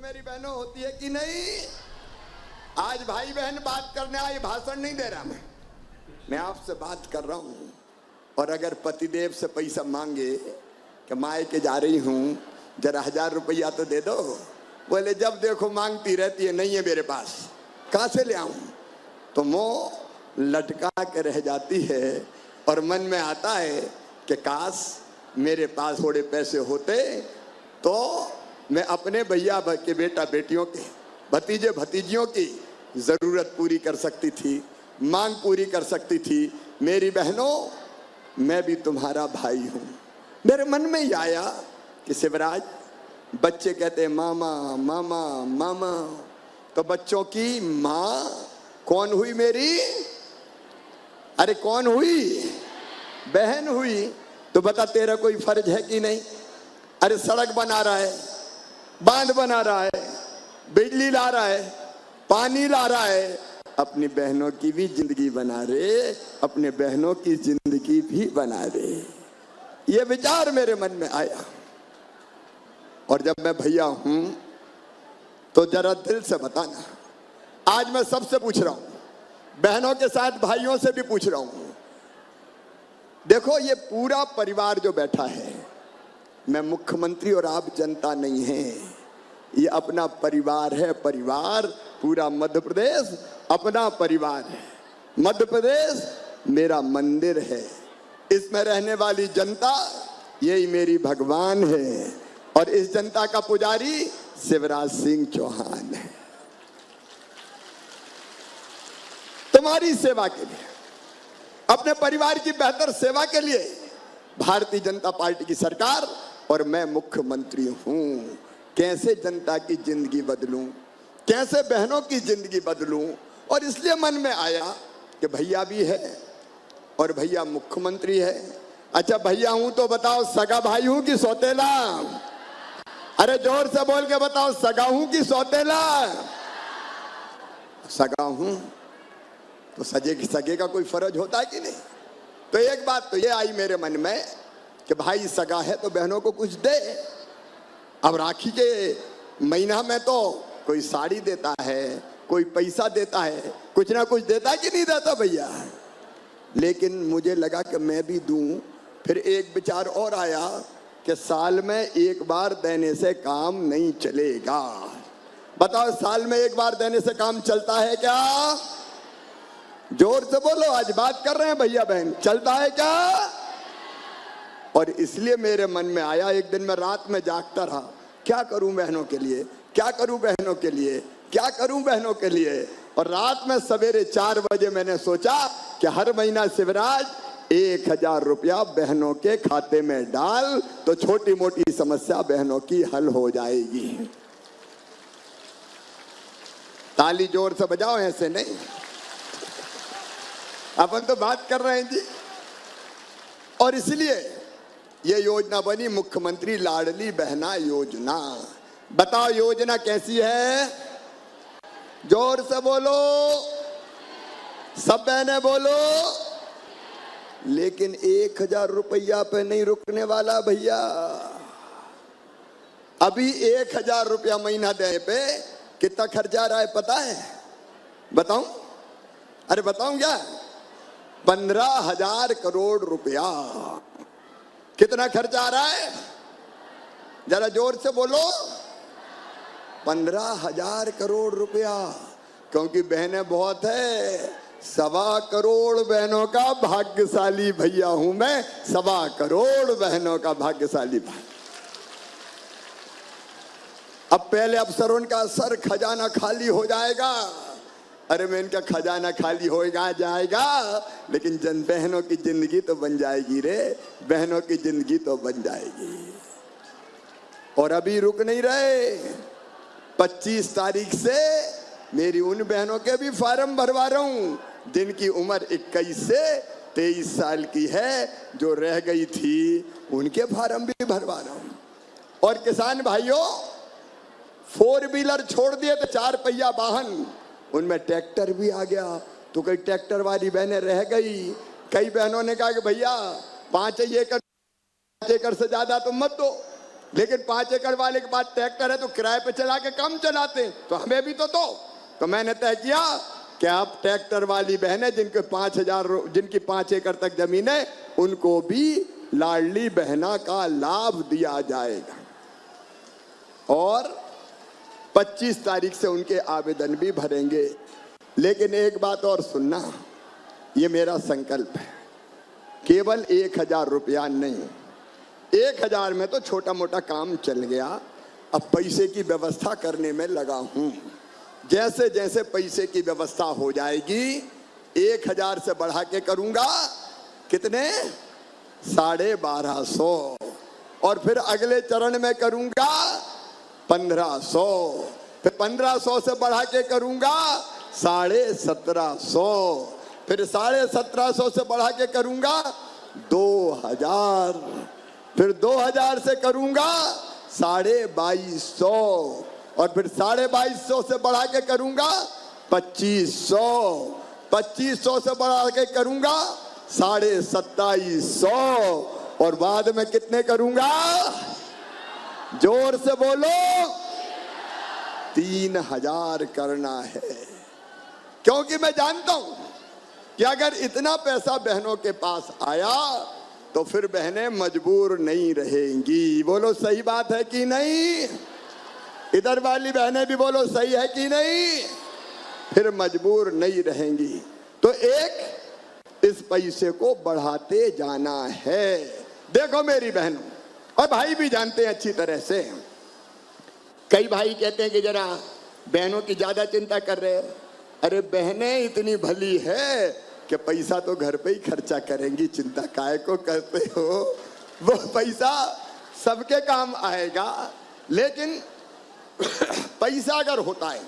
मेरी बहनों होती है कि नहीं? आज भाई बहन बात करने आए, भाषण नहीं दे रहा मैं आपसे बात कर रहा हूं। और अगर पतिदेव से पैसा मांगे कि माए के जा रही हूं, जरा 1000 रुपया तो दे दो, बोले जब देखो मांगती रहती है, नहीं है मेरे पास, कहां से ले आऊं? तो मुंह लटका के रह जाती है और मन में आता है कि काश मेरे पास थोड़े पैसे होते तो मैं अपने भैया के बेटा बेटियों के, भतीजे भतीजियों की जरूरत पूरी कर सकती थी, मांग पूरी कर सकती थी। मेरी बहनों, मैं भी तुम्हारा भाई हूं। मेरे मन में ही आया कि शिवराज, बच्चे कहते हैं मामा मामा मामा, तो बच्चों की माँ कौन हुई मेरी? अरे कौन हुई? बहन हुई। तो बता तेरा कोई फर्ज है कि नहीं? अरे सड़क बना रहा है, बांध बना रहा है, बिजली ला रहा है, पानी ला रहा है, अपनी बहनों की भी जिंदगी बना रे, अपने बहनों की जिंदगी भी बना रे। ये विचार मेरे मन में आया। और जब मैं भैया हूं तो जरा दिल से बताना, आज मैं सबसे पूछ रहा हूं, बहनों के साथ भाइयों से भी पूछ रहा हूं। देखो ये पूरा परिवार जो बैठा है, मैं मुख्यमंत्री और आप जनता नहीं हैं, ये अपना परिवार है। परिवार पूरा मध्य प्रदेश अपना परिवार है। मध्य प्रदेश मेरा मंदिर है, इसमें रहने वाली जनता यही मेरी भगवान है। और इस जनता का पुजारी शिवराज सिंह चौहान है। तुम्हारी सेवा के लिए, अपने परिवार की बेहतर सेवा के लिए भारतीय जनता पार्टी की सरकार और मैं मुख्यमंत्री हूं। कैसे जनता की जिंदगी बदलूं, कैसे बहनों की जिंदगी बदलूं। और इसलिए मन में आया कि भैया भी है और भैया मुख्यमंत्री है। अच्छा भैया हूं तो बताओ, सगा भाई हूं कि सौतेला? अरे जोर से बोल के बताओ, सगा हूं कि सौतेला? सगा हूं तो सगे का कोई फर्ज होता है कि नहीं? तो एक बात तो ये आई मेरे मन में कि भाई सगा है तो बहनों को कुछ दे। अब राखी के महीना में तो कोई साड़ी देता है, कोई पैसा देता है, कुछ ना कुछ देता है कि नहीं देता भैया? लेकिन मुझे लगा कि मैं भी दूं। फिर एक विचार और आया कि साल में एक बार देने से काम नहीं चलेगा। बताओ, साल में एक बार देने से काम चलता है क्या? जोर से बोलो, आज बात कर रहे हैं भैया बहन, चलता है क्या? और इसलिए मेरे मन में आया, एक दिन मैं रात में जागता रहा, क्या करूं बहनों के लिए, क्या करूं बहनों के लिए, क्या करूं बहनों के लिए। और रात में सवेरे 4 बजे मैंने सोचा कि हर महीना शिवराज 1000 रुपया बहनों के खाते में डाल, तो छोटी मोटी समस्या बहनों की हल हो जाएगी। ताली जोर से बजाओ, ऐसे नहीं, अपन तो बात कर रहे हैं जी। और इसलिए ये योजना बनी, मुख्यमंत्री लाडली बहना योजना। बताओ योजना कैसी है? जोर से बोलो, सब बहनें बोलो। लेकिन 1000 रुपया पे नहीं रुकने वाला भैया। अभी 1000 रुपया महीना देने पे कितना खर्चा आ रहा है पता है? बताऊं? अरे बताऊं क्या? 15,000 करोड़ रुपया। कितना खर्चा आ रहा है? जरा जोर से बोलो। 15,000 करोड़ रुपया। क्योंकि बहनें बहुत है, 1.25 करोड़ बहनों का भाग्यशाली भैया हूं मैं। 1.25 करोड़ बहनों का भाग्यशाली भाई। अब पहले अफसरों का सर खजाना खाली हो जाएगा। अरे मैं इनका खजाना खाली होगा जाएगा, लेकिन बहनों की जिंदगी तो बन जाएगी रे, बहनों की जिंदगी तो बन जाएगी। और अभी रुक नहीं रहे, 25 तारीख से मेरी उन बहनों के भी फार्म भरवा रहा हूं जिनकी उम्र 21 से 23 साल की है, जो रह गई थी उनके फार्म भी भरवा रहा हूं। और किसान भाइयों, 4 व्हीलर छोड़ दिए तो 4 पहिया वाहन, उनमें ट्रैक्टर भी आ गया। तो कई ट्रैक्टर वाली बहनें रह गई। कई बहनों ने कहा कि भैया 5 एकड़ से ज्यादा तो मत दो, लेकिन 5 एकड़ वाले के पास ट्रैक्टर है तो किराए पे चला के कम चलाते हैं, तो हमें भी तो दो। तो मैंने तय किया कि आप ट्रैक्टर वाली बहनें जिनके 5 एकड़ तक जमीन है, उनको भी लाडली बहना का लाभ दिया जाएगा। और 25 तारीख से उनके आवेदन भी भरेंगे। लेकिन एक बात और सुनना, ये मेरा संकल्प है, केवल 1000 रुपया नहीं, 1000 में तो छोटा मोटा काम चल गया, अब पैसे की व्यवस्था करने में लगा हूं। जैसे जैसे पैसे की व्यवस्था हो जाएगी 1000 से बढ़ा के करूंगा, कितने, 1250, और फिर अगले चरण में करूंगा 1500, फिर 1500 से बढ़ा के करूंगा 1750, फिर 1750 से बढ़ा के करूंगा 2000, फिर 2000 से करूंगा 2250, और फिर 2250 से बढ़ा के करूंगा 2500, 2500 से बढ़ा के करूंगा 2750, और बाद में कितने करूंगा, जोर से बोलो, 3000 करना है। क्योंकि मैं जानता हूं कि अगर इतना पैसा बहनों के पास आया तो फिर बहनें मजबूर नहीं रहेंगी। बोलो सही बात है कि नहीं? इधर वाली बहनें भी बोलो सही है कि नहीं? फिर मजबूर नहीं रहेंगी। तो एक इस पैसे को बढ़ाते जाना है। देखो मेरी बहनों और भाई भी जानते हैं अच्छी तरह से, कई भाई कहते हैं कि जरा बहनों की ज्यादा चिंता कर रहे हैं। अरे बहनें इतनी भली है कि पैसा तो घर पे ही खर्चा करेंगी, चिंता काहे को करते हो, वो पैसा सबके काम आएगा। लेकिन पैसा अगर होता है,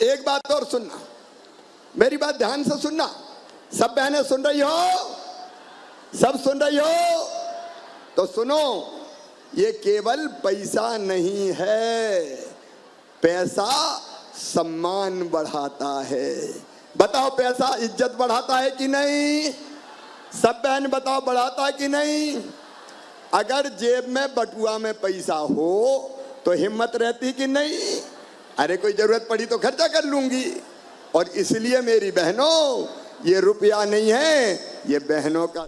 एक बात और सुनना, मेरी बात ध्यान से सुनना, सब बहनें सुन रही हो, सब सुन रही हो तो सुनो, ये केवल पैसा नहीं है, पैसा सम्मान बढ़ाता है। बताओ पैसा इज्जत बढ़ाता है कि नहीं? सब बहन बताओ बढ़ाता है कि नहीं? अगर जेब में बटुआ में पैसा हो तो हिम्मत रहती कि नहीं? अरे कोई जरूरत पड़ी तो खर्चा कर लूंगी। और इसलिए मेरी बहनों, ये रुपया नहीं है, ये बहनों का